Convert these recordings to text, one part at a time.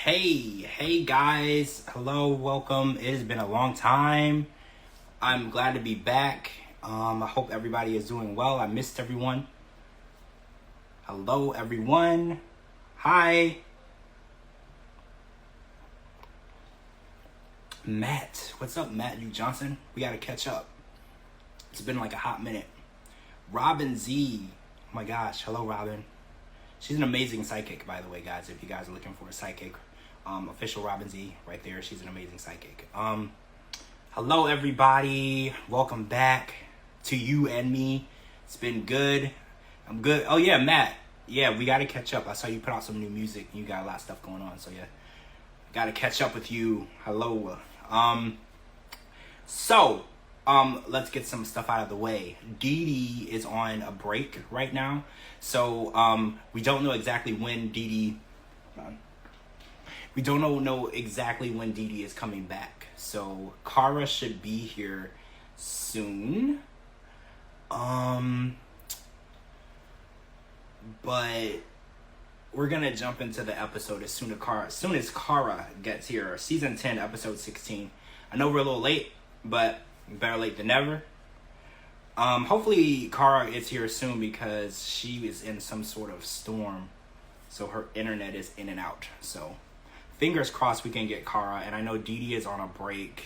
Hey guys, hello, welcome. It has been a long time. I'm glad to be back. I hope everybody is doing well. I missed everyone. Hello, everyone. Hi. Matt. What's up, Matt U. Johnson? We gotta catch up. It's been like a hot minute. Robin Z. Oh my gosh. Hello, Robin. She's an amazing psychic, by the way, guys. If you guys are looking for a psychic, official Robin Z right there. She's an amazing psychic. Hello, everybody. Welcome back to you and me. It's been good. I'm good. Oh, yeah, Matt. Yeah, we got to catch up. I saw you put out some new music. You got a lot of stuff going on. So, yeah, got to catch up with you. Hello. Let's get some stuff out of the way. Dee Dee is on a break right now. So, we don't know exactly when Dee Dee... We don't know exactly when Dee Dee is coming back. So, Kara should be here soon. But we're going to jump into the episode as soon as Kara gets here. Season 10, episode 16. I know we're a little late, but better late than never. Hopefully Kara is here soon because she is in some sort of storm. So her internet is in and out. So fingers crossed we can get Kara. And I know Dee Dee is on a break.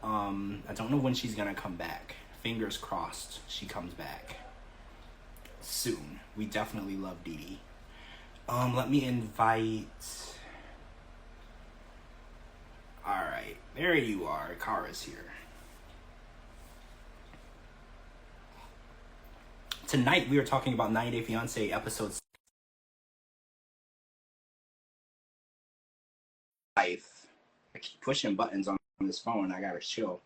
I don't know when she's going to come back. Fingers crossed she comes back soon. We definitely love Dee Dee. Let me invite... Alright, there you are. Kara's here. Tonight we are talking about 90 Day Fiance episodes. Life. I keep pushing buttons on this phone. I gotta chill.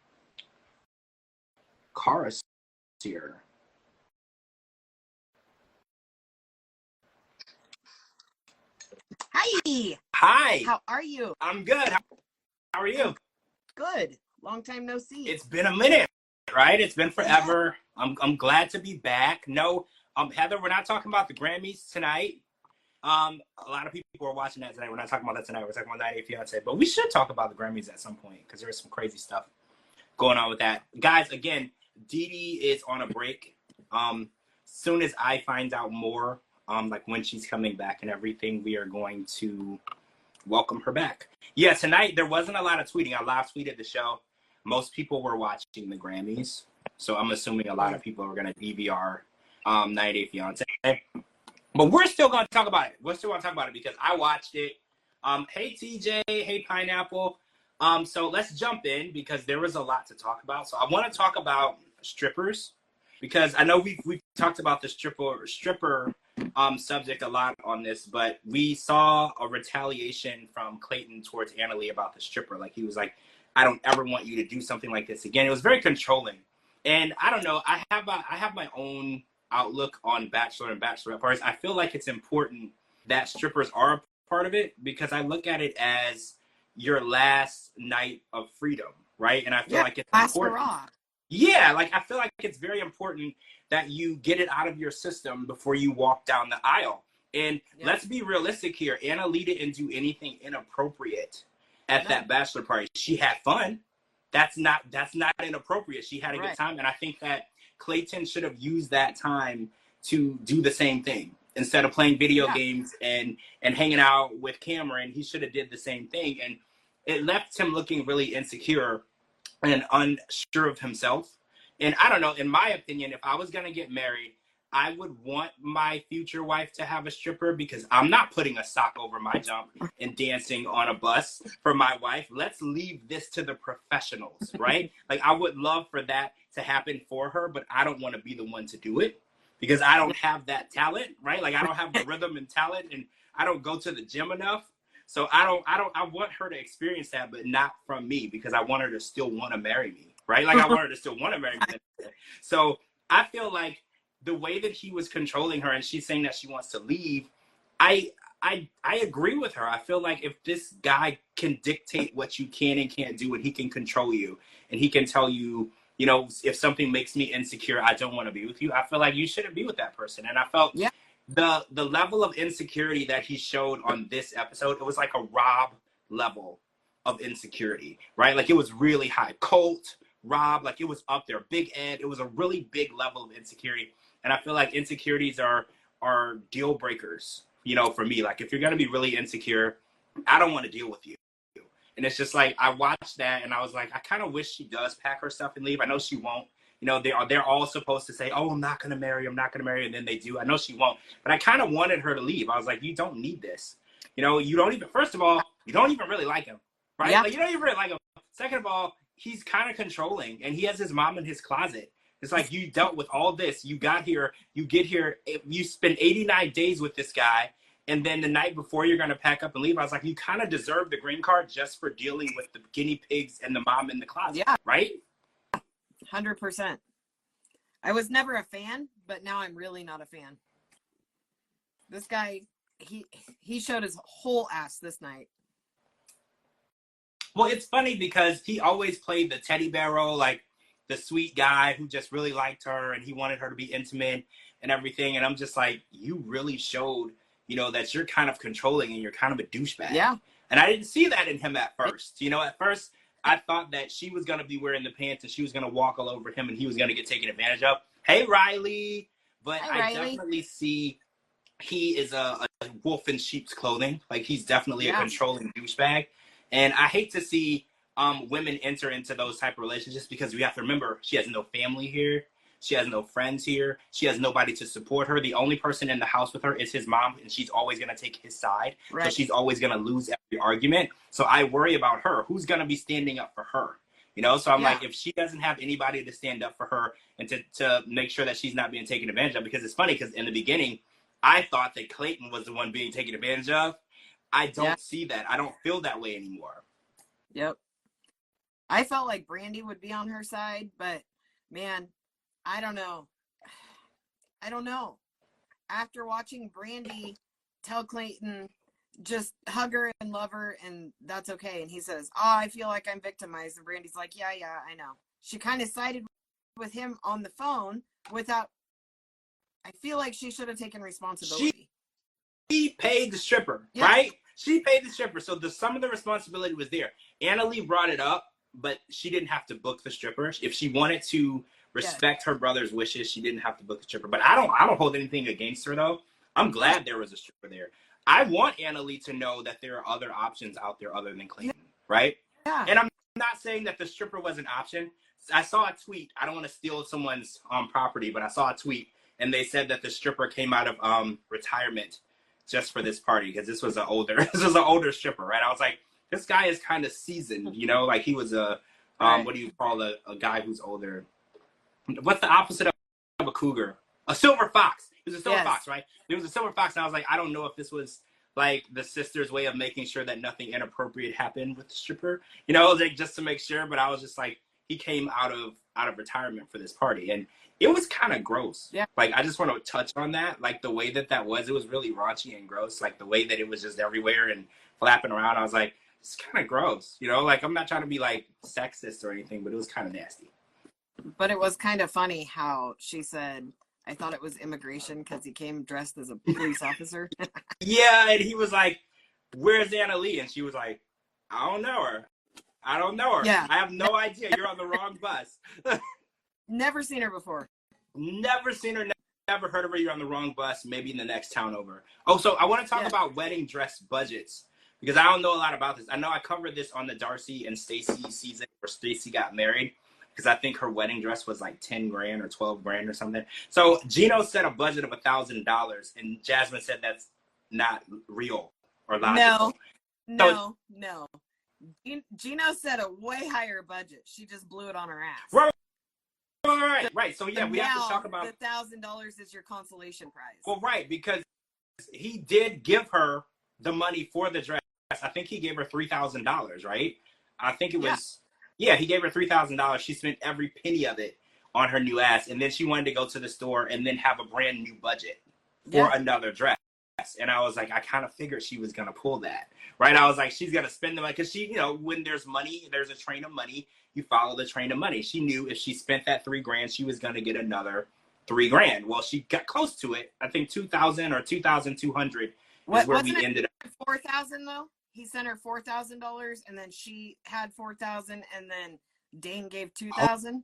Kara's here. Hi. Hi. How are you? I'm good. How are you? Good. Long time no see. It's been a minute, right? It's been forever. Yeah. I'm glad to be back. No, Heather, we're not talking about the Grammys tonight. A lot of people are watching that tonight. We're not talking about that tonight. We're talking about 90 Day Fiance. But we should talk about the Grammys at some point because there's some crazy stuff going on with that. Guys, again, Dee Dee is on a break. Soon as I find out more, like when she's coming back and everything, we are going to welcome her back. Yeah, tonight there wasn't a lot of tweeting. I live tweeted the show. Most people were watching the Grammys. So I'm assuming a lot of people are going to DVR 90 Day Fiance. But we're still going to talk about it. We're still going to talk about it because I watched it. Hey, TJ. Hey, Pineapple. So let's jump in because there was a lot to talk about. So I want to talk about strippers because I know we've talked about the stripper subject a lot on this, but we saw a retaliation from Clayton towards Annalie about the stripper. Like, he was like, I don't ever want you to do something like this again. It was very controlling. And I don't know, I have my own outlook on Bachelor and Bachelorette parties. I feel like it's important that strippers are a part of it because I look at it as your last night of freedom, right? And I feel like it's important. Yeah, like I feel like it's very important that you get it out of your system before you walk down the aisle. And let's be realistic here. Annalie didn't do anything inappropriate at that bachelor party. She had fun. That's not inappropriate. She had a good time. And I think that Clayton should have used that time to do the same thing. Instead of playing video games and hanging out with Cameron, he should have did the same thing. And it left him looking really insecure and unsure of himself. And I don't know, in my opinion, if I was going to get married, I would want my future wife to have a stripper because I'm not putting a sock over my jump and dancing on a bus for my wife. Let's leave this to the professionals, right? Like, I would love for that to happen for her, but I don't want to be the one to do it because I don't have that talent, right? Like, I don't have the rhythm and talent, and I don't go to the gym enough. So I want her to experience that, but not from me because I want her to still want to marry me, right? Like, I want her to still want to marry me. So I feel like the way that he was controlling her and she's saying that she wants to leave, I agree with her. I feel like if this guy can dictate what you can and can't do, and he can control you, and he can tell you, you know, if something makes me insecure, I don't want to be with you, I feel like you shouldn't be with that person. And I felt the level of insecurity that he showed on this episode, it was like a Rob level of insecurity, right? Like it was really high. Colt, Rob, like it was up there. Big Ed, it was a really big level of insecurity. And I feel like insecurities are deal breakers, you know, for me. Like if you're gonna be really insecure, I don't want to deal with you. And it's just like I watched that and I was like, I kind of wish she does pack her stuff and leave. I know she won't. You know, they're all supposed to say, oh, I'm not gonna marry, and then they do. I know she won't. But I kind of wanted her to leave. I was like, you don't need this. You know, you don't even, first of all, you don't even really like him. Right? Yeah. Like you don't even really like him. Second of all, he's kind of controlling and he has his mom in his closet. It's like you dealt with all this. You got here, you get here, you spend 89 days with this guy. And then the night before you're going to pack up and leave, I was like, you kind of deserve the green card just for dealing with the guinea pigs and the mom in the closet. Yeah. Right? 100%. I was never a fan, but now I'm really not a fan. This guy, he showed his whole ass this night. Well, it's funny because he always played the teddy bear role, like the sweet guy who just really liked her and he wanted her to be intimate and everything. And I'm just like, you really showed, you know, that you're kind of controlling and you're kind of a douchebag. Yeah. And I didn't see that in him at first. You know, at first I thought that she was going to be wearing the pants and she was going to walk all over him and he was going to get taken advantage of. Hey, Riley. But Hi, I Riley. definitely see he is a wolf in sheep's clothing. Like he's definitely a controlling douchebag. And I hate to see women enter into those type of relationships because we have to remember she has no family here. She has no friends here. She has nobody to support her. The only person in the house with her is his mom, and she's always going to take his side. Right. So she's always going to lose every argument. So I worry about her. Who's going to be standing up for her? You know, so I'm like, if she doesn't have anybody to stand up for her and to make sure that she's not being taken advantage of, because it's funny because in the beginning, I thought that Clayton was the one being taken advantage of. I don't see that. I don't feel that way anymore. Yep. I felt like Brandy would be on her side, but man, I don't know. After watching Brandy tell Clayton, just hug her and love her and that's okay. And he says, oh, I feel like I'm victimized. And Brandy's like, yeah, I know. She kind of sided with him on the phone without, I feel like she should have taken responsibility. She paid the stripper, right? She paid the stripper. So some of the responsibility was there. Annalie brought it up, but she didn't have to book the stripper. If she wanted to respect her brother's wishes, she didn't have to book the stripper. But I don't hold anything against her though. I'm glad there was a stripper there. I want Annalie to know that there are other options out there other than Clayton, right? Yeah. And I'm not saying that the stripper was an option. I saw a tweet. I don't want to steal someone's property, but I saw a tweet and they said that the stripper came out of retirement just for this party because this was an older stripper, right? I was like, this guy is kind of seasoned, you know, like he was a what do you call a guy who's older? What's the opposite of a cougar? A silver fox. He was a silver fox, right? He was a silver fox, and I was like, I don't know if this was like the sister's way of making sure that nothing inappropriate happened with the stripper, you know, like just to make sure. But I was just like, he came out of retirement for this party, and it was kind of gross. Yeah. Like I just want to touch on that, like the way that was. It was really raunchy and gross, like the way that it was just everywhere and flapping around. I was like, it's kind of gross, you know. Like I'm not trying to be like sexist or anything, but it was kind of nasty. But it was kind of funny how she said, I thought it was immigration because he came dressed as a police officer. Yeah, and he was like, where's Annalie? And she was like, I don't know her. Yeah. I have no idea. You're on the wrong bus. Never seen her before. Never seen her. Never heard of her. You're on the wrong bus. Maybe in the next town over. Oh, so I want to talk about wedding dress budgets because I don't know a lot about this. I know I covered this on the Darcy and Stacey season where Stacey got married. Because I think her wedding dress was like 10 grand or 12 grand or something. So Gino set a budget of $1,000 and Jasmine said that's not real or logical. No. Gino set a way higher budget. She just blew it on her ass. Right. So yeah, we have to talk about the $1,000 is your consolation prize. Well, right, because he did give her the money for the dress. I think he gave her $3,000, right? I think it was. Yeah, he gave her $3,000. She spent every penny of it on her new ass. And then she wanted to go to the store and then have a brand new budget for another dress. And I was like, I kind of figured she was going to pull that, right? I was like, she's going to spend the money. Because she, you know, when there's money, there's a train of money. You follow the train of money. She knew if she spent that $3 grand, she was going to get another $3,000. Well, she got close to it. I think 2,000 or 2,200 is where we ended up. 4,000 though. He sent her $4,000, and then she had 4,000, and then Dane gave 2,000.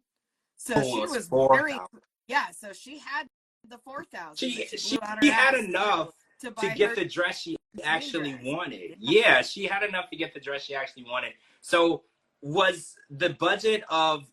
So she was 4,000. Yeah. So she had the 4,000. She had enough to get the dress she actually wanted. Yeah, she had enough to get the dress she actually wanted. So was the budget of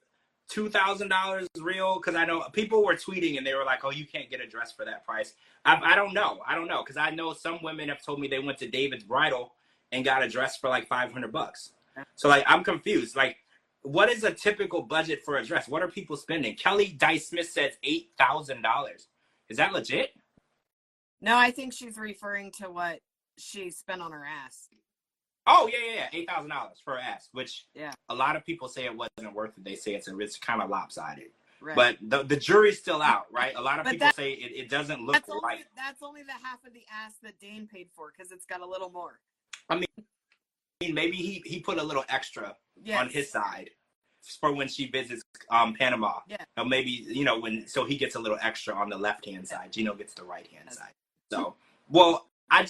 $2,000 real? Because I know people were tweeting and they were like, "Oh, you can't get a dress for that price." I don't know. Because I know some women have told me they went to David's Bridal and got a dress for like $500. So like, I'm confused. Like, what is a typical budget for a dress? What are people spending? Kelly Dice Smith says $8,000. Is that legit? No, I think she's referring to what she spent on her ass. Oh, yeah. $8,000 for her ass, which a lot of people say it wasn't worth it. They say it's kind of lopsided. Right. But the jury's still out, right? A lot of people say it doesn't look right. That's only the half of the ass that Dane paid for, because it's got a little more. I mean, maybe he put a little extra on his side for when she visits Panama. Yeah. Or maybe, so he gets a little extra on the left-hand side. Gino gets the right-hand side. So, well, I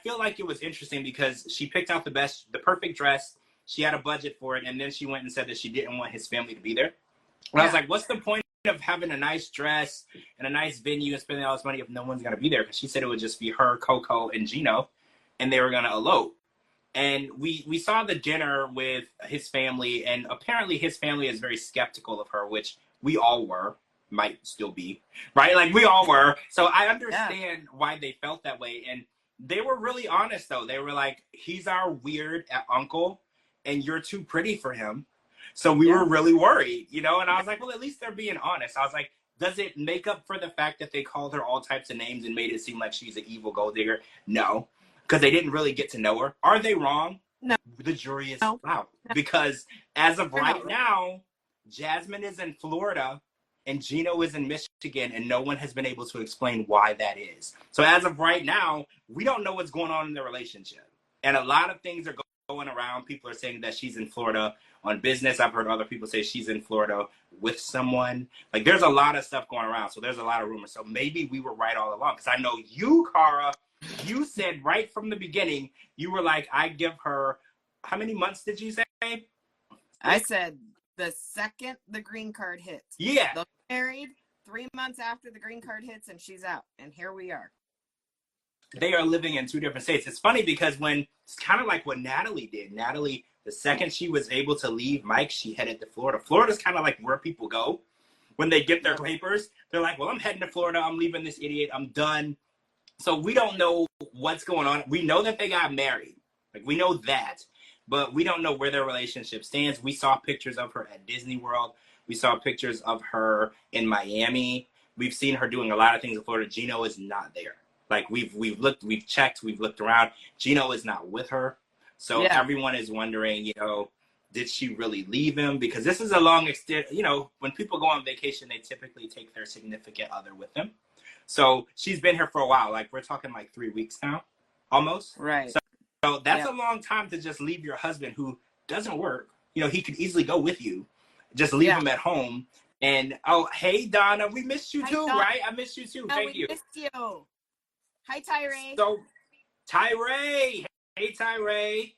feel like it was interesting because she picked out the perfect dress. She had a budget for it, and then she went and said that she didn't want his family to be there. And I was like, what's the point of having a nice dress and a nice venue and spending all this money if no one's going to be there? Because she said it would just be her, Coco, and Gino, and they were going to elope. And we saw the dinner with his family, and apparently his family is very skeptical of her, which we all were, might still be, right? Like, we all were. So I understand why they felt that way. And they were really honest, though. They were like, he's our weird uncle, and you're too pretty for him. So we were really worried, And I was like, well, at least they're being honest. I was like, does it make up for the fact that they called her all types of names and made it seem like she's an evil gold digger? No. Because they didn't really get to know her. Are they wrong? No. The jury is out. Because as of right now, Jasmine is in Florida and Gino is in Michigan, and no one has been able to explain why that is. So as of right now, we don't know what's going on in their relationship. And a lot of things are going around. People are saying that she's in Florida on business. I've heard other people say she's in Florida with someone. Like, there's a lot of stuff going around. So there's a lot of rumors. So maybe we were right all along. Because I know you, Cara, you said right from the beginning, you were like, I give her, how many months did you say? I said the second the green card hits. Yeah. They'll get married 3 months after the green card hits, and she's out. And here we are. They are living in two different states. It's funny because it's kind of like what Natalie did. Natalie, the second she was able to leave Mike, she headed to Florida. Florida's kind of like where people go when they get their papers. They're like, well, I'm heading to Florida. I'm leaving this idiot. I'm done. So we don't know what's going on. We know that they got married. Like, we know that. But we don't know where their relationship stands. We saw pictures of her at Disney World. We saw pictures of her in Miami. We've seen her doing a lot of things in Florida. Gino is not there. Like, we've looked, we've checked, we've looked around. Gino is not with her. So everyone is wondering, did she really leave him? Because this is a long extent. When people go on vacation, they typically take their significant other with them. So she's been here for a while. Like, we're talking like 3 weeks now, almost. Right. So that's a long time to just leave your husband who doesn't work. He could easily go with you. Just leave him at home. And, oh, hey, Donna, we missed you too, Donna. Right? I missed you too. Thank you. We missed you. Hi, Tyree. So, Tyree. Hey, Tyree.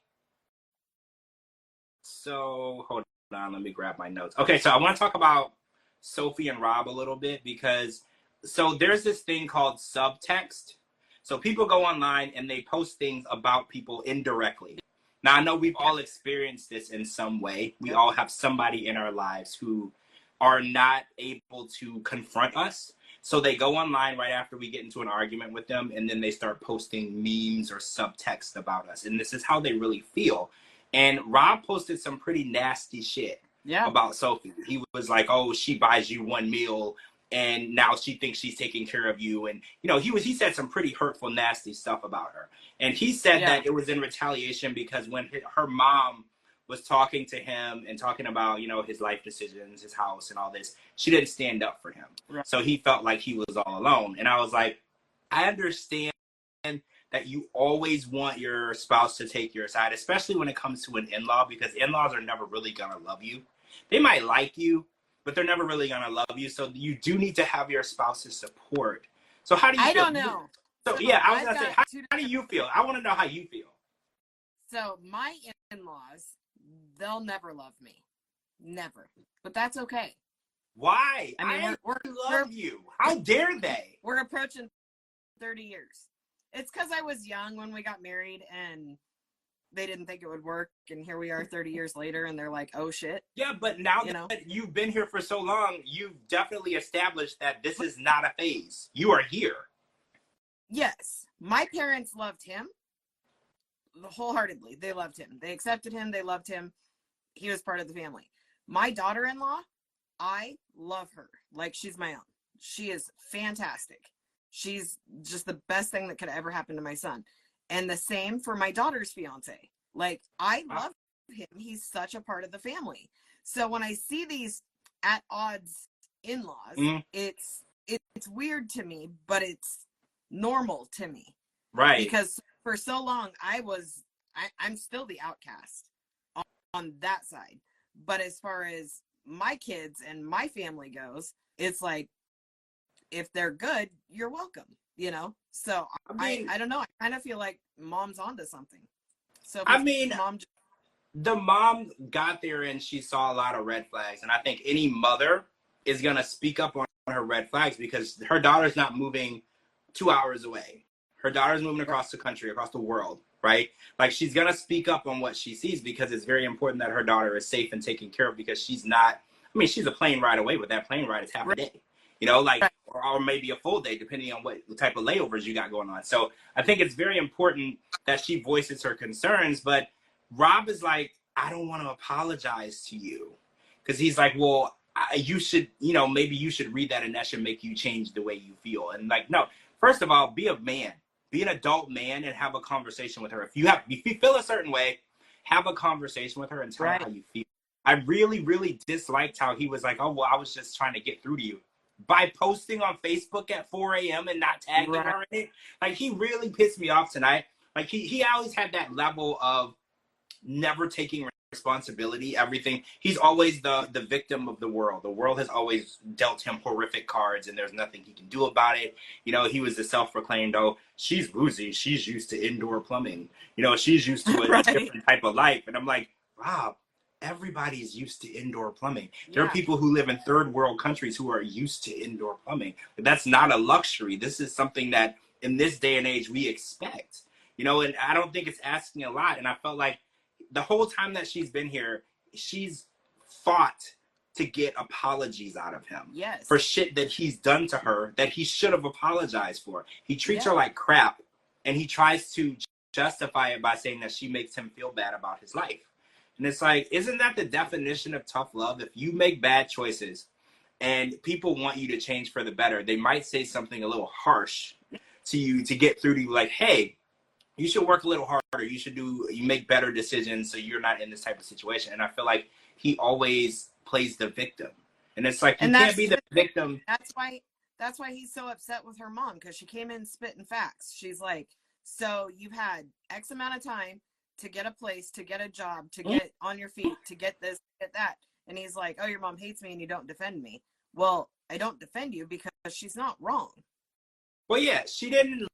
So, hold on. Let me grab my notes. Okay, so I want to talk about Sophie and Rob a little bit because, so there's this thing called subtext. So people go online and they post things about people indirectly. Now, I know we've all experienced this in some way. We all have somebody in our lives who are not able to confront us. So they go online right after we get into an argument with them, and then they start posting memes or subtext about us. And this is how they really feel. And Rob posted some pretty nasty shit about Sophie. He was like, oh, she buys you one meal, and now she thinks she's taking care of you. And, he said some pretty hurtful, nasty stuff about her. And he said that it was in retaliation because when her mom was talking to him and talking about, his life decisions, his house and all this, she didn't stand up for him. Right. So he felt like he was all alone. And I was like, I understand that you always want your spouse to take your side, especially when it comes to an in-law, because in-laws are never really going to love you. They might like you, but they're never really gonna love you. So you do need to have your spouse's support. So how do you I feel? don't know. So yeah, I was I've gonna say, got how do you feel? I want to know how you feel. So my in-laws, they'll never love me. Never. But that's okay. Why? I mean, love you. How dare they? We're approaching 30 years. It's because I was young when we got married and they didn't think it would work. And here we are 30 years later and they're like, oh shit. Yeah, but now that you've been here for so long, you've definitely established that this is not a phase. You are here. Yes. My parents loved him wholeheartedly. They loved him. They accepted him. They loved him. He was part of the family. My daughter-in-law, I love her like she's my own. She is fantastic. She's just the best thing that could ever happen to my son. And the same for my daughter's fiance. Like, I love him. He's such a part of the family. So when I see these at odds in-laws, it's weird to me, but it's normal to me. Right. Because for so long I'm still the outcast on that side. But as far as my kids and my family goes, it's like, if they're good, you're welcome, you know? So I don't know. I kind of feel like mom's onto something. So I mean, the mom got there and she saw a lot of red flags. And I think any mother is going to speak up on her red flags because her daughter's not moving 2 hours away. Her daughter's moving across the country, across the world, right? Like, she's going to speak up on what she sees because it's very important that her daughter is safe and taken care of because she's not, I mean, she's a plane ride away, but that plane ride is half a day. You know, like, or maybe a full day, depending on what type of layovers you got going on. So I think it's very important that she voices her concerns. But Rob is like, I don't want to apologize to you. Because he's like, well, you should, you know, maybe you should read that and that should make you change the way you feel. And like, no, first of all, be a man. Be an adult man and have a conversation with her. If you feel a certain way, have a conversation with her and tell her how you feel. I really, really disliked how he was like, oh, well, I was just trying to get through to you. By posting on Facebook at 4 a.m. and not tagging her in it. Like, he really pissed me off tonight. Like, he always had that level of never taking responsibility, everything. He's always the victim of the world. The world has always dealt him horrific cards, and there's nothing he can do about it. You know, he was the self-proclaimed, oh, she's boozy. She's used to indoor plumbing. You know, she's used to a different type of life. And I'm like, Rob, everybody's used to indoor plumbing. There are people who live in third world countries who are used to indoor plumbing. But that's not a luxury. This is something that in this day and age we expect. You know, and I don't think it's asking a lot. And I felt like the whole time that she's been here, she's fought to get apologies out of him for shit that he's done to her that he should have apologized for. He treats her like crap, and he tries to justify it by saying that she makes him feel bad about his life. And it's like, isn't that the definition of tough love? If you make bad choices and people want you to change for the better, they might say something a little harsh to you to get through to you, like, hey, you should work a little harder. You make better decisions so you're not in this type of situation. And I feel like he always plays the victim. And it's like, you can't be the victim. That's why he's so upset with her mom, because she came in spitting facts. She's like, so you've had X amount of time to get a place, to get a job, to get on your feet, to get this, get that. And he's like, oh, your mom hates me and you don't defend me. Well, I don't defend you because she's not wrong. Well, yeah, she didn't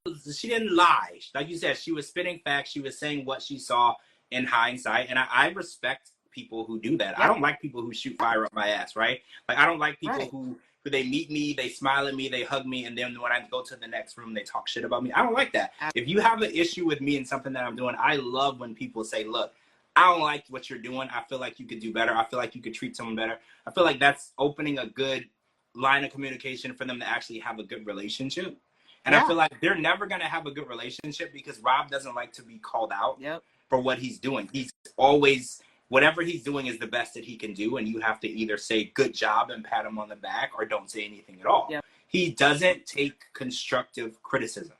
lie. Like you said, she was spitting facts. She was saying what she saw in hindsight. And I respect people who do that. I don't like people who shoot fire up my ass, right? Like, I don't like people who they meet me, they smile at me, they hug me, and then when I go to the next room, they talk shit about me. I don't like that. If you have an issue with me and something that I'm doing, I love when people say, look, I don't like what you're doing. I feel like you could do better. I feel like you could treat someone better. I feel like that's opening a good line of communication for them to actually have a good relationship. And I feel like they're never going to have a good relationship because Rob doesn't like to be called out for what he's doing. He's always, whatever he's doing is the best that he can do. And you have to either say good job and pat him on the back or don't say anything at all. He doesn't take constructive criticism.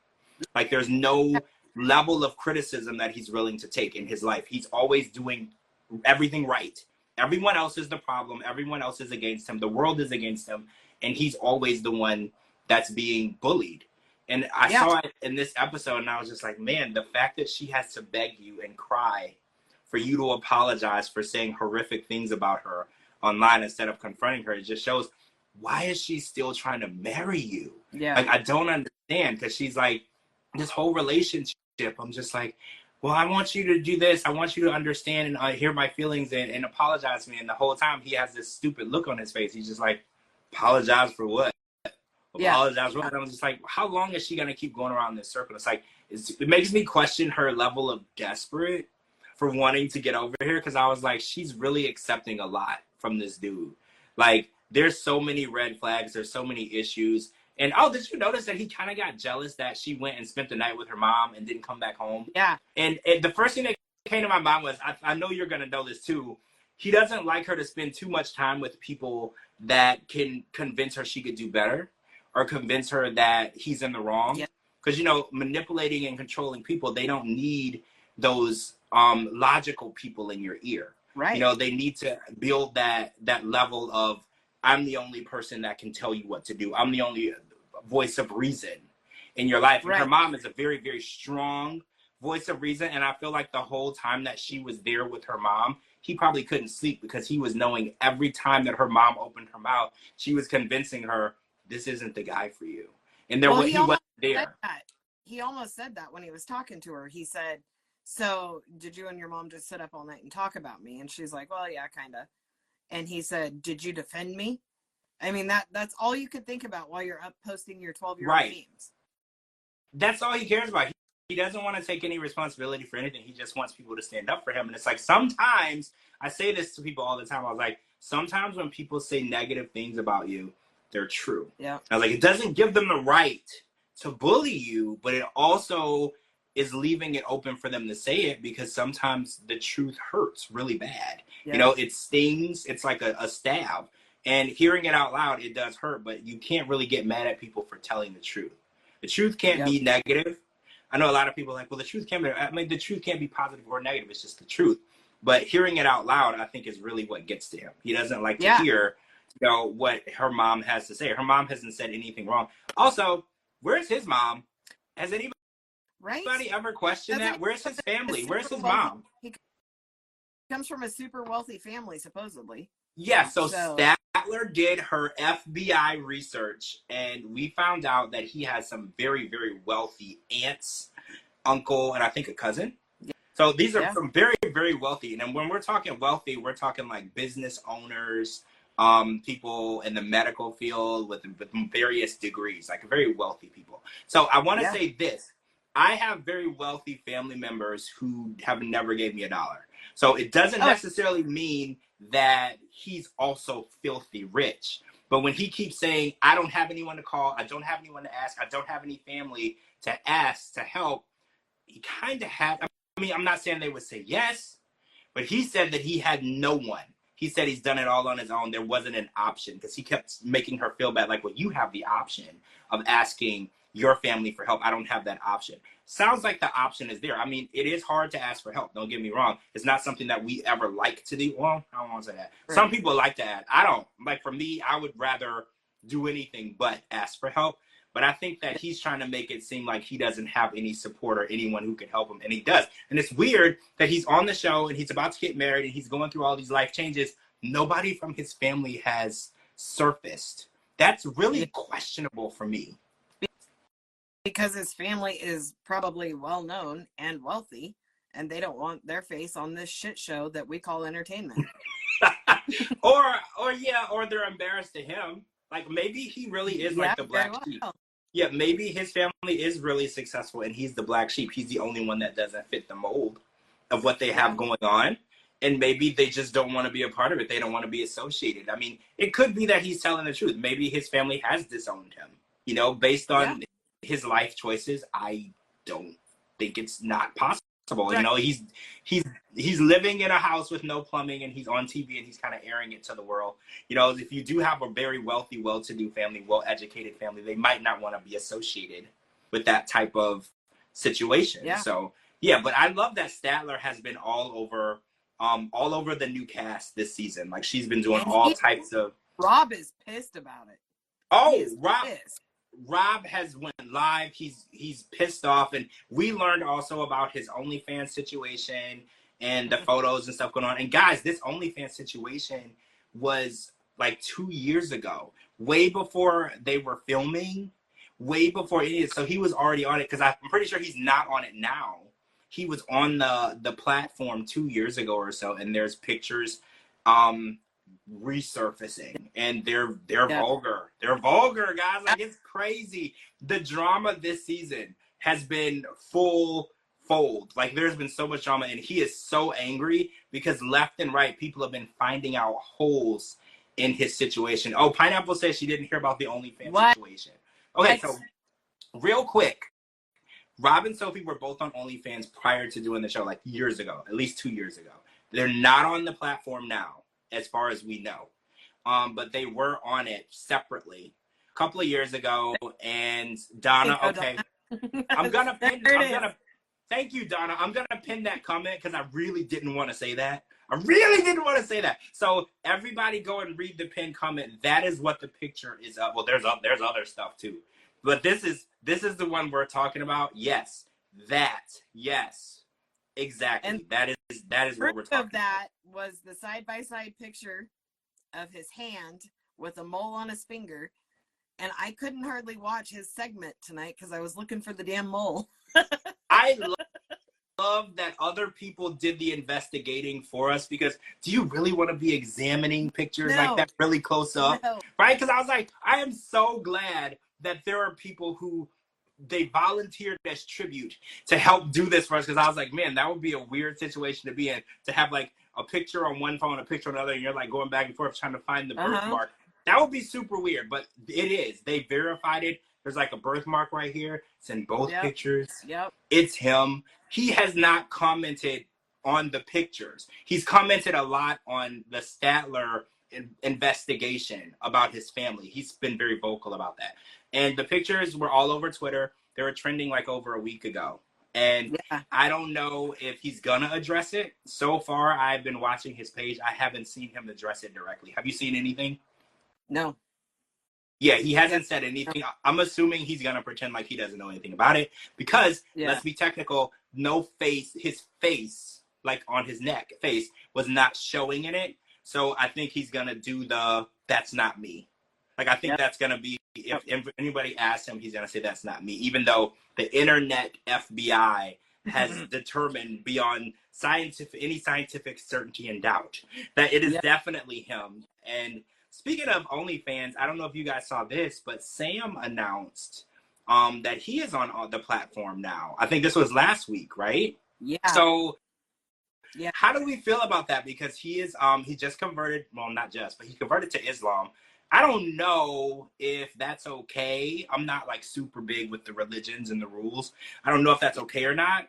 Like, there's no level of criticism that he's willing to take in his life. He's always doing everything right. Everyone else is the problem. Everyone else is against him. The world is against him. And he's always the one that's being bullied. And I saw it in this episode, and I was just like, man, the fact that she has to beg you and cry for you to apologize for saying horrific things about her online instead of confronting her. It just shows, why is she still trying to marry you? Yeah. Like, I don't understand, because she's like, this whole relationship, I'm just like, well, I want you to do this. I want you to understand and hear my feelings and apologize to me. And the whole time he has this stupid look on his face. He's just like, apologize for what? Apologize for what? I'm just like, how long is she going to keep going around this circle? It's like, it makes me question her level of desperate for wanting to get over here, because I was like, she's really accepting a lot from this dude. Like, there's so many red flags. There's so many issues. And, oh, did you notice that he kind of got jealous that she went and spent the night with her mom and didn't come back home? Yeah. And the first thing that came to my mind was, I know you're going to know this too, he doesn't like her to spend too much time with people that can convince her she could do better or convince her that he's in the wrong. Because, you know, manipulating and controlling people, they don't need those logical people in your ear. Right. You know, they need to build that level of, I'm the only person that can tell you what to do. I'm the only voice of reason in your life. And her mom is a very, very strong voice of reason. And I feel like the whole time that she was there with her mom, he probably couldn't sleep, because he was knowing every time that her mom opened her mouth, she was convincing her, this isn't the guy for you. And there he wasn't there. He almost said that when he was talking to her. He said, so did you and your mom just sit up all night and talk about me? And she's like, well, yeah, kind of. And he said, did you defend me? I mean, that's all you could think about while you're up posting your 12-year-old memes. That's all he cares about. He doesn't want to take any responsibility for anything. He just wants people to stand up for him. And it's like, sometimes, I say this to people all the time, I was like, sometimes when people say negative things about you, they're true. Yeah. I was like, it doesn't give them the right to bully you, but it also is leaving it open for them to say it, because sometimes the truth hurts really bad. You know, it stings. It's like a stab. And hearing it out loud, it does hurt, but you can't really get mad at people for telling the truth. The truth can't be negative. I know a lot of people are like, well, the truth can't be, I mean, the truth can't be positive or negative. It's just the truth. But hearing it out loud, I think, is really what gets to him. He doesn't like to hear, you know, what her mom has to say. Her mom hasn't said anything wrong. Also, where's his mom? Has anybody ever questioned that? Where's his family? Where's his mom? He comes from a super wealthy family, supposedly. Yeah, so Statler did her FBI research, and we found out that he has some very, very wealthy aunts, uncle, and I think a cousin. So these are some very, very wealthy. And when we're talking wealthy, we're talking like business owners, people in the medical field with various degrees, like very wealthy people. So I want to say this. I have very wealthy family members who have never gave me $1. So it doesn't necessarily mean that he's also filthy rich. But when he keeps saying, I don't have anyone to call, I don't have anyone to ask, I don't have any family to ask to help, he kind of had, I mean, I'm not saying they would say yes, but he said that he had no one. He said he's done it all on his own. There wasn't an option, because he kept making her feel bad. Like, well, you have the option of asking your family for help. I don't have that option. Sounds like the option is there. I mean, it is hard to ask for help. Don't get me wrong. It's not something that we ever like to do. Well, I don't want to say that. Right. Some people like to ask. I don't. Like, for me, I would rather do anything but ask for help. But I think that he's trying to make it seem like he doesn't have any support or anyone who can help him. And he does. And it's weird that he's on the show and he's about to get married and he's going through all these life changes. Nobody from his family has surfaced. That's really questionable for me. Because his family is probably well-known and wealthy, and they don't want their face on this shit show that we call entertainment. or they're embarrassed to him. Like, maybe he really is like the black sheep. Yeah, maybe his family is really successful and he's the black sheep. He's the only one that doesn't fit the mold of what they have going on. And maybe they just don't want to be a part of it. They don't want to be associated. I mean, it could be that he's telling the truth. Maybe his family has disowned him, you know, based on his life choices. I don't think it's not possible. Right. You know, he's living in a house with no plumbing and he's on TV and he's kind of airing it to the world. You know, if you do have a very wealthy, well-to-do family, well-educated family, they might not want to be associated with that type of situation. Yeah. So, yeah, but I love that Statler has been all over the new cast this season. Like, she's been doing all types of... Rob is pissed about it. Oh, Rob has went live. He's pissed off, and we learned also about his OnlyFans situation and the photos and stuff going on. And guys, this OnlyFans situation was like 2 years ago, way before they were filming, way before it is. So he was already on it, because I'm pretty sure he's not on it now. He was on the platform 2 years ago or so, and there's pictures resurfacing, and they're vulgar. They're vulgar, guys. Like, it's crazy. The drama this season has been full fold. Like, there's been so much drama, and he is so angry because left and right people have been finding out holes in his situation. Oh, Pineapple says she didn't hear about the OnlyFans situation. Okay, so real quick, Rob and Sophie were both on OnlyFans prior to doing the show, like years ago, at least 2 years ago. They're not on the platform now, as far as we know. But they were on it separately a couple of years ago. And Donna, okay, thank you, Donna. I'm gonna pin that comment because I really didn't want to say that. So everybody go and read the pinned comment. That is what the picture is of. Well, there's other stuff too, but this is the one we're talking about. Yes, exactly. And that is what we're talking about. Of that was the side-by-side picture of his hand with a mole on his finger, and I couldn't hardly watch his segment tonight because I was looking for the damn mole. I love that other people did the investigating for us, because do you really want to be examining pictures like that really close up? No. Right? Because I was like, I am so glad that there are people who they volunteered as tribute to help do this for us, because I was like, man, that would be a weird situation to be in, to have like a picture on one phone, a picture on another, and you're like going back and forth trying to find the birthmark. That would be super weird, but it is. They verified it. There's like a birthmark right here. It's in both pictures. It's him. He has not commented on the pictures. He's commented a lot on the Statler investigation about his family. He's been very vocal about that. And the pictures were all over Twitter. They were trending like over a week ago. And I don't know if he's gonna address it. So far, I've been watching his page. I haven't seen him address it directly. Have you seen anything? No. Yeah, he hasn't said anything. No. I'm assuming he's gonna pretend like he doesn't know anything about it, because let's be technical. His face, like on his neck, face was not showing in it. So I think he's gonna do the "that's not me." Like, I think that's gonna be, if anybody asks him, he's gonna say "that's not me," even though the internet FBI has determined beyond any scientific certainty and doubt that it is definitely him. And speaking of OnlyFans, I don't know if you guys saw this, but Sam announced that he is on the platform now. I think this was last week, right? Yeah. So how do we feel about that? Because he is he just converted, well, not just, but he converted to Islam. I don't know if that's okay. I'm not like super big with the religions and the rules. I don't know if that's okay or not,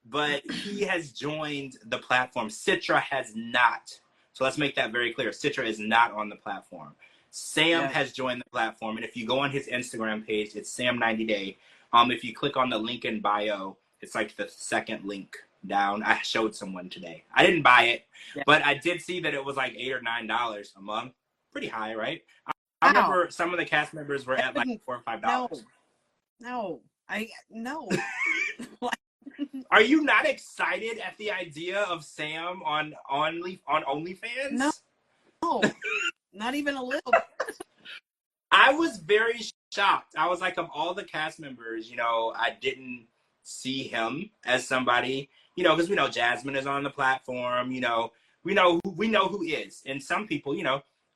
but he has joined the platform. Citra has not. So let's make that very clear. Citra is not on the platform. Sam has joined the platform. And if you go on his Instagram page, it's Sam 90day. If you click on the link in bio, it's like the second link down. I showed someone today. I didn't buy it, but I did see that it was like $8 or $9 a month. Pretty high, right? I remember some of the cast members were at like $4 or $5. No. Are you not excited at the idea of Sam on OnlyFans? No, not even a little. I was very shocked. I was like, of all the cast members, I didn't see him as somebody, because we know Jasmine is on the platform. We know who is, and some people,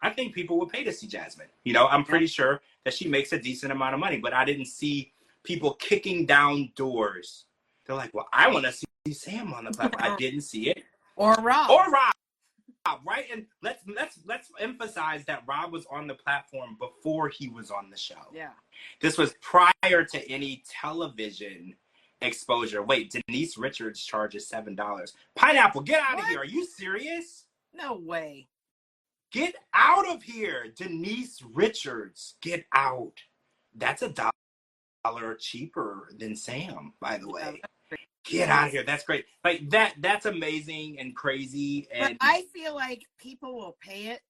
I think people would pay to see Jasmine. I'm pretty sure that she makes a decent amount of money, but I didn't see people kicking down doors. They're like, well, I want to see Sam on the platform. I didn't see it. Or Rob. Right? And let's emphasize that Rob was on the platform before he was on the show. Yeah. This was prior to any television exposure. Wait, Denise Richards charges $7. Pineapple, get out of here. Are you serious? No way. Get out of here. Denise Richards, get out. That's $1 cheaper than Sam, by the way. Get out of here. That's great. Like that's amazing and crazy. And but I feel like people will pay it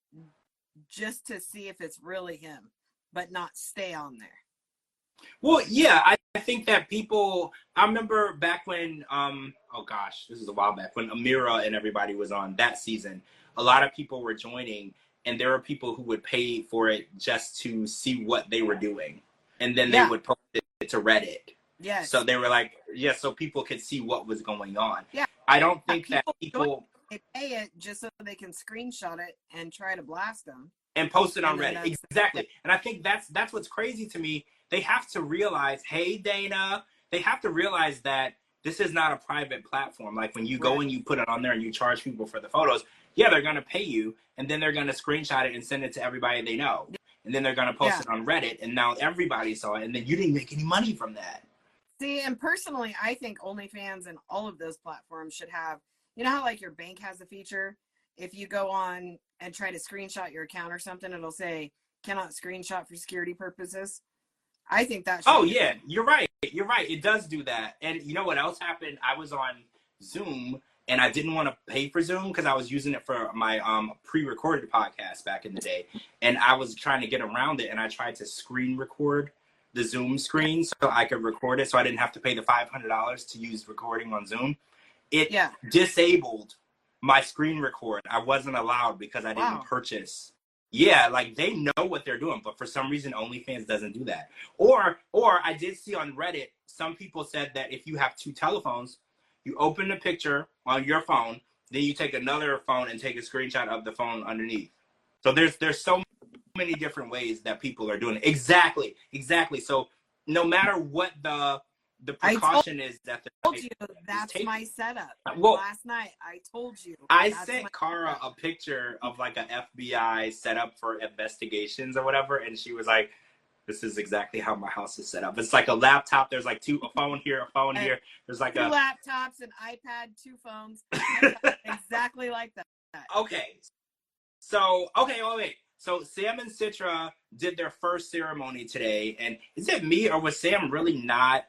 just to see if it's really him, but not stay on there. Well, yeah, I think that people, I remember back when, oh gosh, this is a while back, when Amira and everybody was on that season, a lot of people were joining, and there were people who would pay for it just to see what they were doing, and then they would post it to Reddit. Yes. So they were like, so people could see what was going on. Yeah. I don't think that people they pay it just so they can screenshot it and try to blast them and post it on Reddit. Exactly. And I think that's what's crazy to me. They have to realize, hey, Dana, they have to realize that this is not a private platform. Like when you go and you put it on there and you charge people for the photos, yeah, they're going to pay you, and then they're going to screenshot it and send it to everybody they know. And then they're going to post it on Reddit, and now everybody saw it, and then you didn't make any money from that. See, and personally, I think OnlyFans and all of those platforms should have, you know how like your bank has a feature? If you go on and try to screenshot your account or something, it'll say, cannot screenshot for security purposes. I think that should be you're right. You're right. It does do that. And you know what else happened? I was on Zoom, and I didn't want to pay for Zoom because I was using it for my pre-recorded podcast back in the day. And I was trying to get around it, and I tried to screen record the Zoom screen so I could record it so I didn't have to pay the $500 to use recording on Zoom. It disabled my screen record. I wasn't allowed because I didn't purchase. Yeah, like they know what they're doing, but for some reason OnlyFans doesn't do that. Or I did see on Reddit, some people said that if you have two telephones, you open the picture on your phone, then you take another phone and take a screenshot of the phone underneath. So there's so many different ways that people are doing it. Exactly. So no matter what the precaution is that I told you that's my setup. Last night I told you. I sent Cara a picture of like a FBI setup for investigations or whatever, and she was like, this is exactly how my house is set up. It's like a laptop, there's like a phone here, a phone here. There's like two laptops, an iPad, 2 phones. Exactly like that. Okay. So, wait. So Sam and Citra did their first ceremony today, and is it me or was Sam really not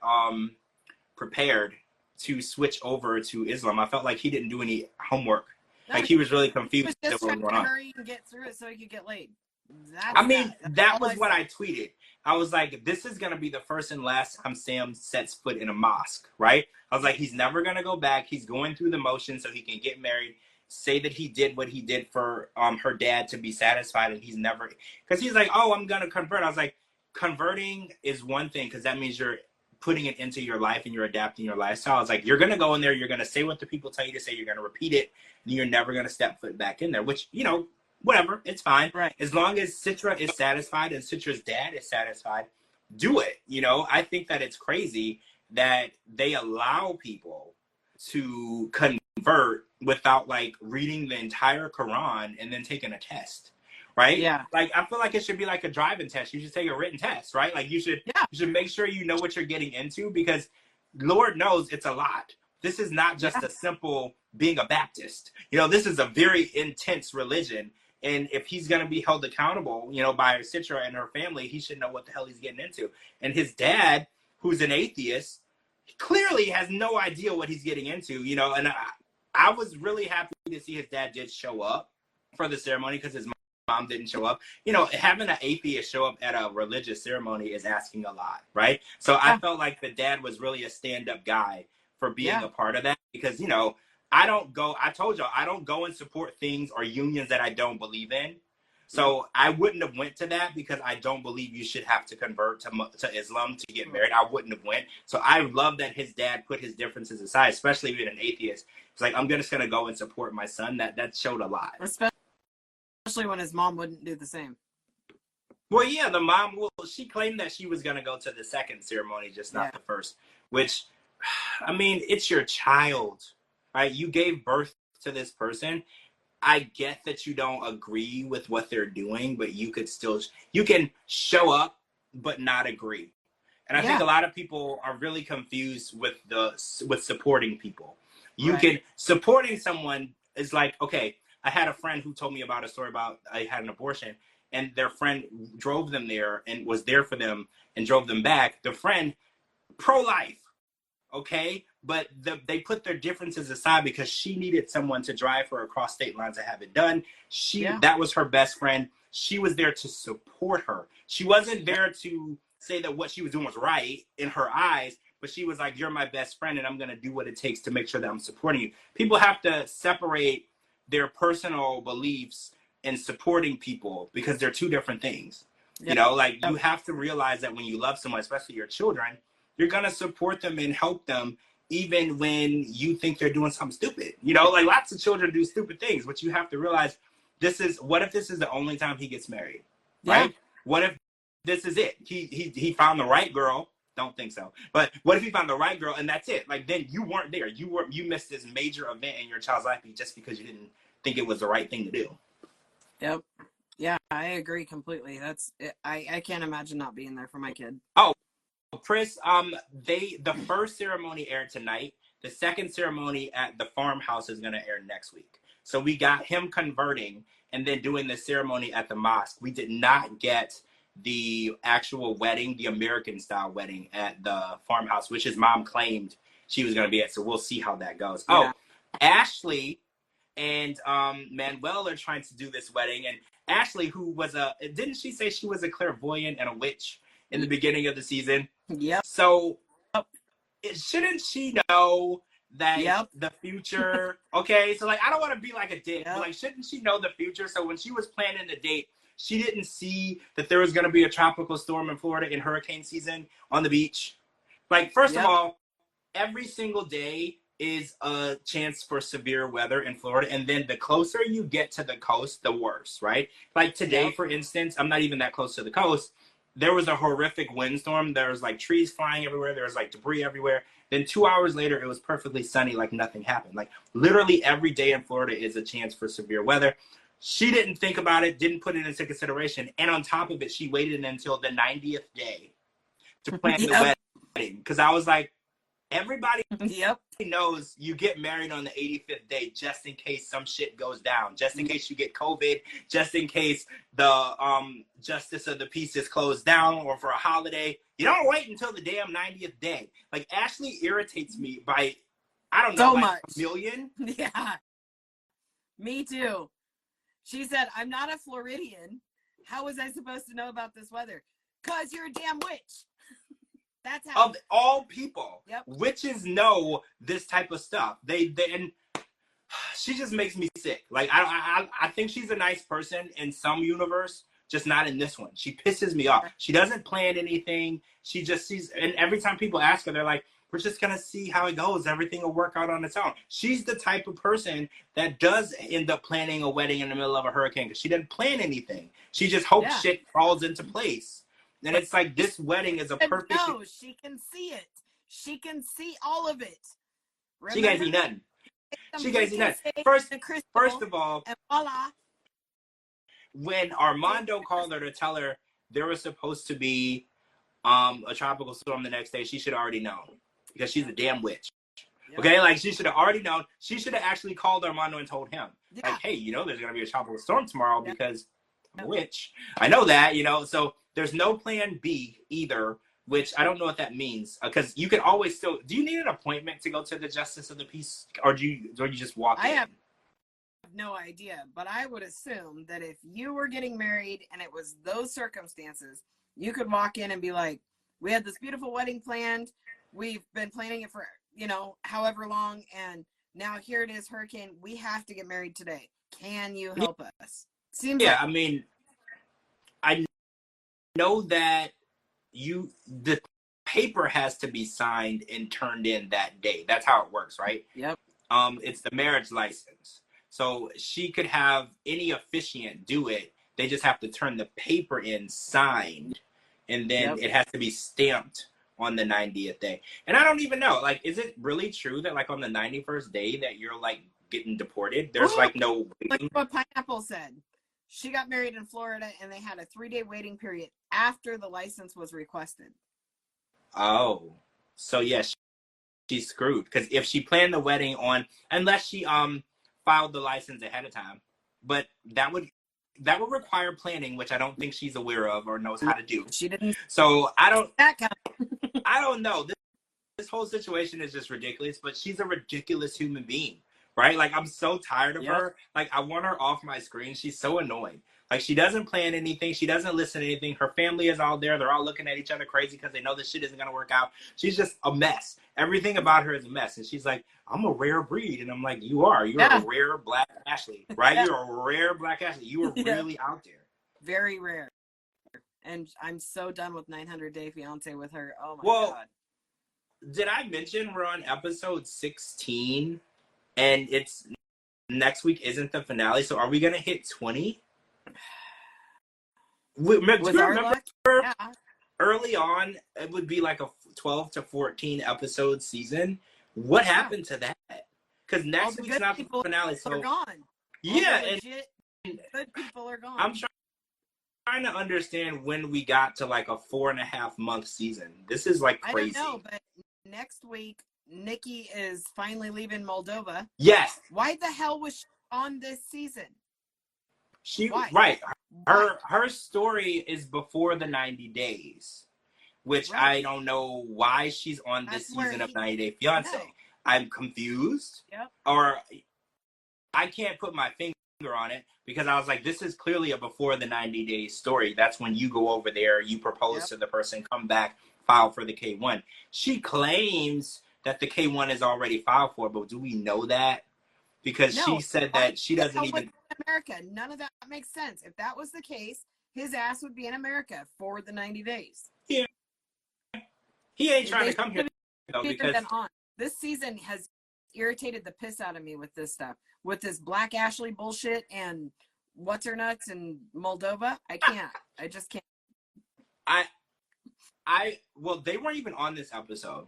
prepared to switch over to Islam? I felt like he didn't do any homework. Like he was really confused. He was just trying to hurry and get through it so he could get laid. That was what I tweeted. I was like, this is going to be the first and last time Sam sets foot in a mosque, right? I was like, he's never going to go back. He's going through the motions so he can get married, say that he did what he did for her dad to be satisfied, and he's never, because he's like, oh, I'm going to convert. I was like, converting is one thing because that means you're putting it into your life and you're adapting your lifestyle. I was like, you're going to go in there, you're going to say what the people tell you to say, you're going to repeat it, and you're never going to step foot back in there, which, you know, whatever, it's fine. Right. As long as Citra is satisfied and Citra's dad is satisfied, do it. You know, I think that it's crazy that they allow people to convert without like reading the entire Quran and then taking a test. Right? Yeah. Like I feel like it should be like a driving test. You should take a written test, right? Like you should make sure you know what you're getting into, because Lord knows it's a lot. This is not just a simple being a Baptist. You know, this is a very intense religion. And if he's going to be held accountable, you know, by Citra and her family, he should know what the hell he's getting into. And his dad, who's an atheist, clearly has no idea what he's getting into, you know. And I was really happy to see his dad did show up for the ceremony because his mom didn't show up. You know, having an atheist show up at a religious ceremony is asking a lot, right? So I felt like the dad was really a stand-up guy for being a part of that, because, you know, I told y'all, I don't go and support things or unions that I don't believe in. So I wouldn't have went to that because I don't believe you should have to convert to Islam to get married. I wouldn't have went. So I love that his dad put his differences aside, especially being an atheist. It's like, I'm just going to go and support my son. That showed a lot. Especially when his mom wouldn't do the same. Well, yeah, the mom, she claimed that she was going to go to the second ceremony, just not the first, which, I mean, it's your child, right? You gave birth to this person. I get that you don't agree with what they're doing, but you can show up, but not agree. And I think a lot of people are really confused with supporting people. Supporting someone is like, okay, I had a friend who told me about a story about I had an abortion, and their friend drove them there and was there for them and drove them back. The friend, pro-life, okay? But they put their differences aside because she needed someone to drive her across state lines to have it done. That was her best friend. She was there to support her. She wasn't there to say that what she was doing was right in her eyes, but she was like, you're my best friend, and I'm going to do what it takes to make sure that I'm supporting you. People have to separate their personal beliefs and supporting people, because they're two different things. Yep. You know, like you have to realize that when you love someone, especially your children, you're going to support them and help them even when you think they're doing something stupid. You know, like lots of children do stupid things, but you have to realize what if this is the only time he gets married, right? What if this is it? He found the right girl. Don't think so. But what if he found the right girl and that's it? Like then you weren't there. You missed this major event in your child's life just because you didn't think it was the right thing to do. Yep. Yeah, I agree completely. I can't imagine not being there for my kid. Oh, Chris, the first ceremony aired tonight. The second ceremony at the farmhouse is gonna air next week. So we got him converting and then doing the ceremony at the mosque. We did not get the actual wedding, the American style wedding at the farmhouse, which his mom claimed she was gonna be at. So we'll see how that goes. Yeah. Oh, Ashley and Manuel are trying to do this wedding, and Ashley, who was didn't she say she was a clairvoyant and a witch in the beginning of the season? Yep. So shouldn't she know that the future? Okay, so like I don't want to be like a dick, but like shouldn't she know the future? So when she was planning the date, she didn't see that there was going to be a tropical storm in Florida in hurricane season on the beach. Like first of all, every single day is a chance for severe weather in Florida, and then the closer you get to the coast, the worse, right? Like today, for instance, I'm not even that close to the coast. There was a horrific windstorm. There was like trees flying everywhere. There was like debris everywhere. Then 2 hours later, it was perfectly sunny, like nothing happened. Like literally every day in Florida is a chance for severe weather. She didn't think about it, didn't put it into consideration. And on top of it, she waited until the 90th day to plan the wedding. Because I was like, everybody knows you get married on the 85th day just in case some shit goes down, just in case you get COVID, just in case the justice of the peace is closed down or for a holiday. You don't wait until the damn 90th day. Like Ashley irritates me by, I don't know, so much. A million. Yeah, me too. She said, I'm not a Floridian. How was I supposed to know about this weather? 'Cause you're a damn witch. That's how. Of all people, witches know this type of stuff. They and she just makes me sick. Like I think she's a nice person in some universe, just not in this one. She pisses me off. She doesn't plan anything. She just sees, and every time people ask her, they're like, "We're just gonna see how it goes. Everything will work out on its own." She's the type of person that does end up planning a wedding in the middle of a hurricane because she didn't plan anything. She just hopes shit falls into place. And it's like this wedding is a perfect. No, she can see it. She can see all of it. Remember? She guys see nothing. She guys see nothing. First of all, and voila. When Armando called her to tell her there was supposed to be a tropical storm the next day, she should have already known because she's a damn witch. Okay, like she should have already known. She should have actually called Armando and told him, like, hey, you know, there's gonna be a tropical storm tomorrow because I'm a witch. I know that, you know. So there's no plan B either, which I don't know what that means. Because you can always still. Do you need an appointment to go to the Justice of the Peace, or do you just walk in? I have no idea, but I would assume that if you were getting married and it was those circumstances, you could walk in and be like, "We had this beautiful wedding planned. We've been planning it for however long, and now here it is, hurricane. We have to get married today. Can you help us?" Seems I mean, I know that the paper has to be signed and turned in that day. That's how it works, right? Yep. It's the marriage license. So she could have any officiant do it. They just have to turn the paper in signed, and then it has to be stamped on the 90th day. And I don't even know, like, is it really true that like on the 91st day that you're like getting deported? There's like no waiting. Like what Pineapple said. She got married in Florida, and they had a 3-day waiting period after the license was requested. Oh, so yes, she's screwed. Because if she planned the wedding unless she filed the license ahead of time, but that would require planning, which I don't think she's aware of or knows how to do. She didn't. So I don't know. This whole situation is just ridiculous. But she's a ridiculous human being, right? Like, I'm so tired of Yep. her. Like, I want her off my screen. She's so annoying. Like, she doesn't plan anything. She doesn't listen to anything. Her family is all there. They're all looking at each other crazy because they know this shit isn't going to work out. She's just a mess. Everything about her is a mess. And she's like, I'm a rare breed. And I'm like, you are. You're a rare Black Ashley, right? Yeah. You're a rare Black Ashley. You are really out there. Very rare. And I'm so done with 900 Day Fiance with her. Oh my God. Did I mention we're on episode 16 and it's next week isn't the finale? So are we going to hit 20? With our luck? Yeah. Early on, it would be like a 12 to 14 episode season. What happened to that? Because next week's not the finale. So they're gone. Yeah. And good people are gone. I'm trying to understand when we got to like a 4.5 month season. This is like crazy. I don't know, but next week, Nikki is finally leaving Moldova. Yes. Why the hell was she on this season? Right. Her story is before the 90 days, which I don't know why she's on this season of 90 Day Fiance. No. I'm confused. Yep. Or I can't put my finger on it because I was like, this is clearly a before the 90 days story. That's when you go over there, you propose to the person, come back, file for the K1. She claims that the K1 is already filed for, but do we know that? Because she said that she doesn't even... America. None of that makes sense. If that was the case, his ass would be in America for the 90 days. Yeah. He ain't trying to come here, though, because... This season has irritated the piss out of me with this stuff. With this Black Ashley bullshit and what's her nuts in Moldova. I can't. I just can't. Well, they weren't even on this episode.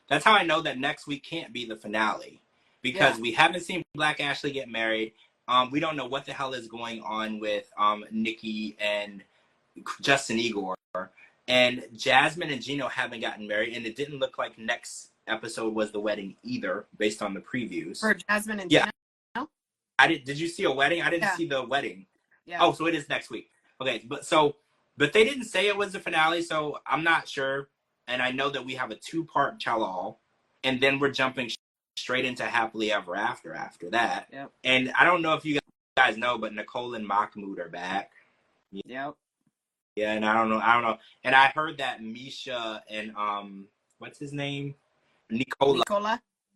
That's how I know that next week can't be the finale. Because we haven't seen Black Ashley get married. We don't know what the hell is going on with Nikki and Justin Igor. And Jasmine and Gino haven't gotten married. And it didn't look like next episode was the wedding either, based on the previews. For Jasmine and Gino? Did you see a wedding? I didn't see the wedding. Yeah. Oh, so it is next week. Okay, but they didn't say it was the finale, so I'm not sure. And I know that we have a 2-part tell-all. And then we're jumping straight into Happily Ever After that. Yep. And I don't know if you guys know, but Nicole and Mahmoud are back. Yep. Yeah, and I don't know. And I heard that Misha and what's his name? Nicola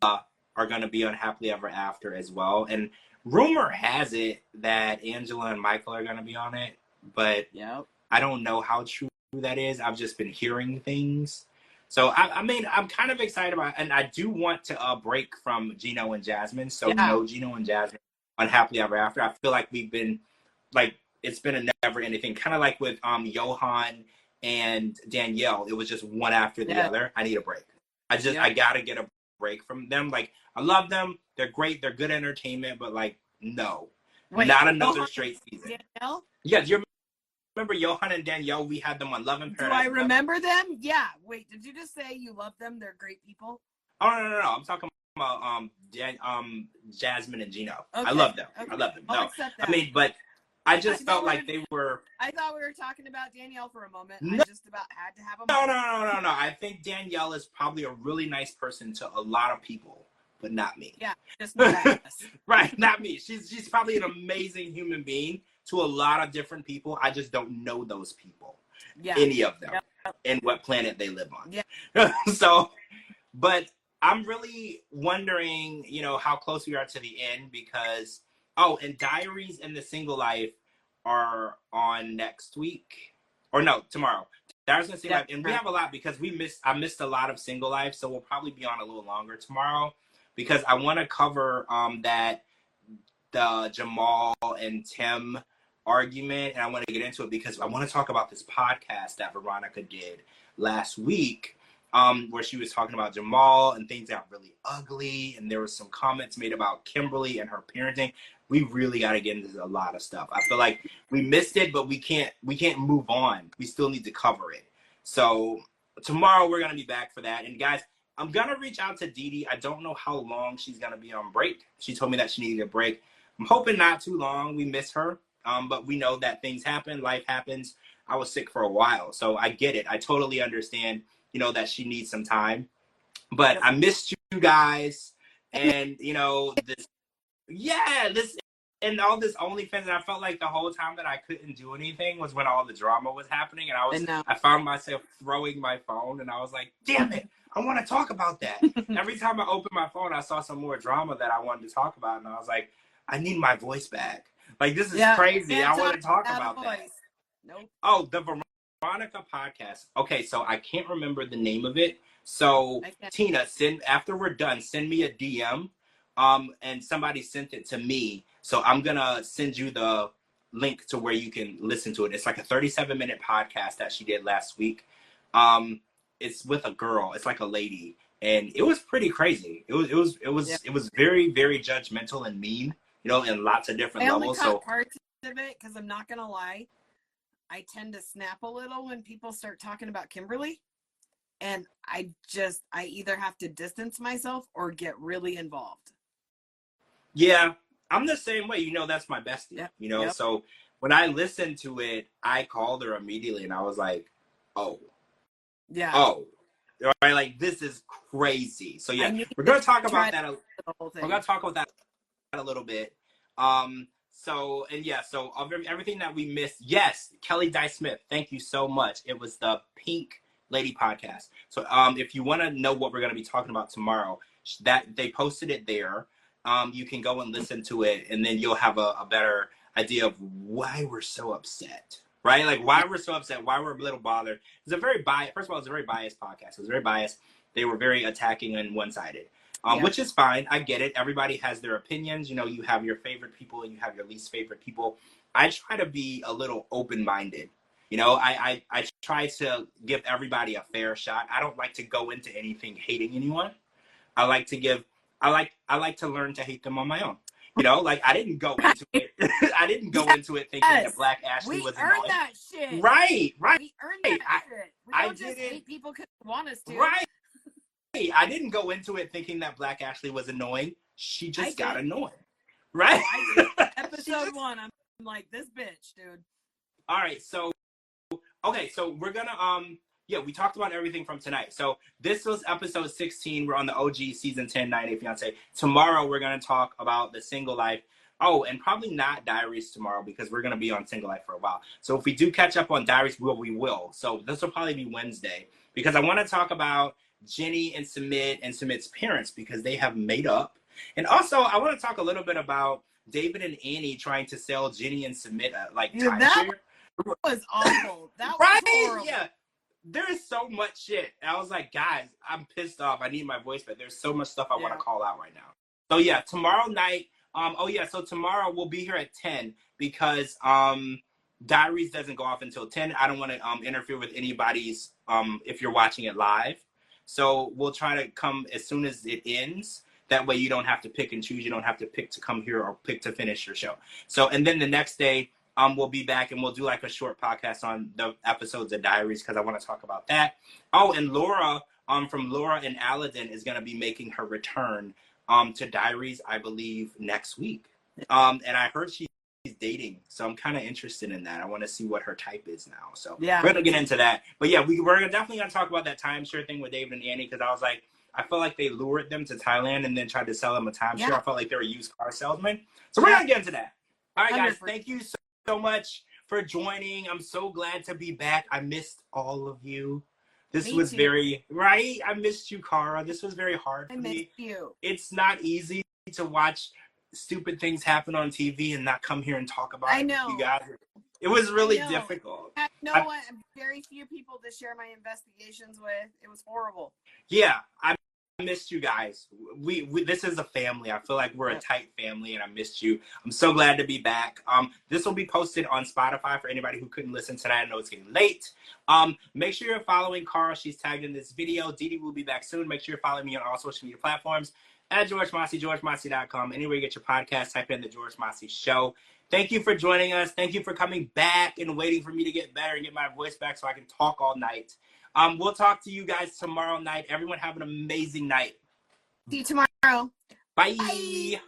are gonna be on Happily Ever After as well. And rumor has it that Angela and Michael are gonna be on it, but I don't know how true that is. I've just been hearing things. So, I mean, I'm kind of excited about it. And I do want to break from Gino and Jasmine. So, no Gino and Jasmine on Happily Ever After. I feel like we've been, like, it's been a never ending. Kind of like with Johan and Danielle. It was just one after the other. I need a break. I got to get a break from them. Like, I love them. They're great. They're good entertainment. But, like, no. Not another straight season. Danielle? Yeah, do you remember Johan and Danielle? We had them on Love and Paradise. Do I remember them? Yeah. Wait, did you just say you love them? They're great people? Oh, no. I'm talking about Jasmine and Gino. Okay. I love them. Okay. I love them. No, I mean, but I just felt like they were... I thought we were talking about Danielle for a moment. No, I just about had to have a moment. No. I think Danielle is probably a really nice person to a lot of people, but not me. Yeah, just not us. Right, not me. She's probably an amazing human being to a lot of different people. I just don't know those people. Yeah. Any of them. Yep. And what planet they live on. Yeah. So, but I'm really wondering, how close we are to the end because, and Diaries and the Single Life are on next week. Or no, tomorrow. Diaries and the Single Life. And we have a lot because I missed a lot of Single Life, so we'll probably be on a little longer tomorrow because I want to cover the Jamal and Tim argument, and I want to get into it because I want to talk about this podcast that Veronica did last week where she was talking about Jamal and things got really ugly, and there was some comments made about Kimberly and her parenting. We really got to get into a lot of stuff. I feel like we missed it, but we can't move on. We still need to cover it. So tomorrow we're going to be back for that. And guys, I'm going to reach out to Dee Dee. I don't know how long she's going to be on break. She told me that she needed a break. I'm hoping not too long. We miss her. But we know that things happen. Life happens. I was sick for a while, so I get it. I totally understand, that she needs some time. But I missed you guys. And, Yeah, this and all this OnlyFans, and I felt like the whole time that I couldn't do anything was when all the drama was happening, and I know. I found myself throwing my phone, and I was like, damn it, I want to talk about that. Every time I opened my phone, I saw some more drama that I wanted to talk about, and I was like, I need my voice back. Like, this is crazy. I want to talk about that. Nope. Oh, the Veronica podcast. Okay, so I can't remember the name of it. So Tina, after we're done, send me a DM. And somebody sent it to me. So I'm gonna send you the link to where you can listen to it. It's like a 37-minute podcast that she did last week. It's with a girl. It's like a lady, and it was pretty crazy. It was very, very judgmental and mean. You know, in lots of different levels. I only caught parts of it because I'm not gonna lie, I tend to snap a little when people start talking about Kimberly, and I either have to distance myself or get really involved. Yeah, I'm the same way. You know, that's my bestie. Yep. You know, so when I listened to it, I called her immediately, and I was like, "Oh, yeah, oh, right, like this is crazy." So yeah, we're gonna talk about that. We're gonna talk about that a little bit. So everything that we missed. Yes, Kelly Dye Smith, thank you so much. It was the Pink Lady podcast. So if you want to know what we're gonna be talking about tomorrow, that they posted it there. You can go and listen to it, and then you'll have a better idea of why we're so upset, right? Like why we're so upset, why we're a little bothered. It's a very biased. First of all, it's a very biased podcast. It was very biased. They were very attacking and one-sided. Which is fine. I get it. Everybody has their opinions. You know, you have your favorite people and you have your least favorite people. I try to be a little open-minded. You know, I try to give everybody a fair shot. I don't like to go into anything hating anyone. I like to learn to hate them on my own. You know, like I didn't go into it. I didn't go into it thinking that Black Ashley was annoying. We earned that shit. Right. We earned that shit. We don't just hate people because they want us to. Right. I didn't go into it thinking that Black Ashley was annoying. She just got annoying. Right? Episode 1, I'm like, this bitch, dude. All right, so we're gonna we talked about everything from tonight. So this was episode 16. We're on the OG season 10, 90 Day Fiance. Tomorrow we're gonna talk about the single life. Oh, and probably not Diaries tomorrow because we're gonna be on single life for a while. So if we do catch up on Diaries, we will. So this will probably be Wednesday because I want to talk about Jenny and Sumit and Sumit's parents because they have made up. And also, I want to talk a little bit about David and Annie trying to sell Jenny and Sumit timeshare. That was awful. That was horrible. Yeah. There is so much shit. I was like, guys, I'm pissed off. I need my voice back. There's so much stuff I want to call out right now. So yeah, tomorrow night. So tomorrow we'll be here at 10 because Diaries doesn't go off until 10. I don't want to interfere with anybody's if you're watching it live. So we'll try to come as soon as it ends. That way you don't have to pick and choose. You don't have to pick to come here or pick to finish your show. So, and then the next day, we'll be back and we'll do like a short podcast on the episodes of Diaries because I want to talk about that. Oh, and Laura, from Laura and Aladdin is going to be making her return to Diaries, I believe, next week. And I heard she's dating, so I'm kind of interested in that. I want to see what her type is now. So we're gonna get into that. But yeah, we're definitely gonna talk about that timeshare thing with David and Annie because I was like, I felt like they lured them to Thailand and then tried to sell them a timeshare. I felt like they were used car salesmen. So we're gonna get into that. All right, guys, thank you so much for joining. I'm so glad to be back. I missed all of you. This was very right. I missed you, Cara. This was very hard for me. I missed you. It's not easy to watch stupid things happen on TV and not come here and talk about it with you guys. It was really difficult. I know very few people to share my investigations with. It was horrible. Yeah, I missed you guys. We this is a family. I feel like we're a tight family, and I missed you. I'm so glad to be back. This will be posted on Spotify for anybody who couldn't listen tonight. I know it's getting late. Make sure you're following Cara. She's tagged in this video. Didi will be back soon. Make sure you're following me on all social media platforms. At George Mossey, GeorgeMossey.com. Anywhere you get your podcast, type in The George Mossey Show. Thank you for joining us. Thank you for coming back and waiting for me to get better and get my voice back so I can talk all night. We'll talk to you guys tomorrow night. Everyone have an amazing night. See you tomorrow. Bye. Bye.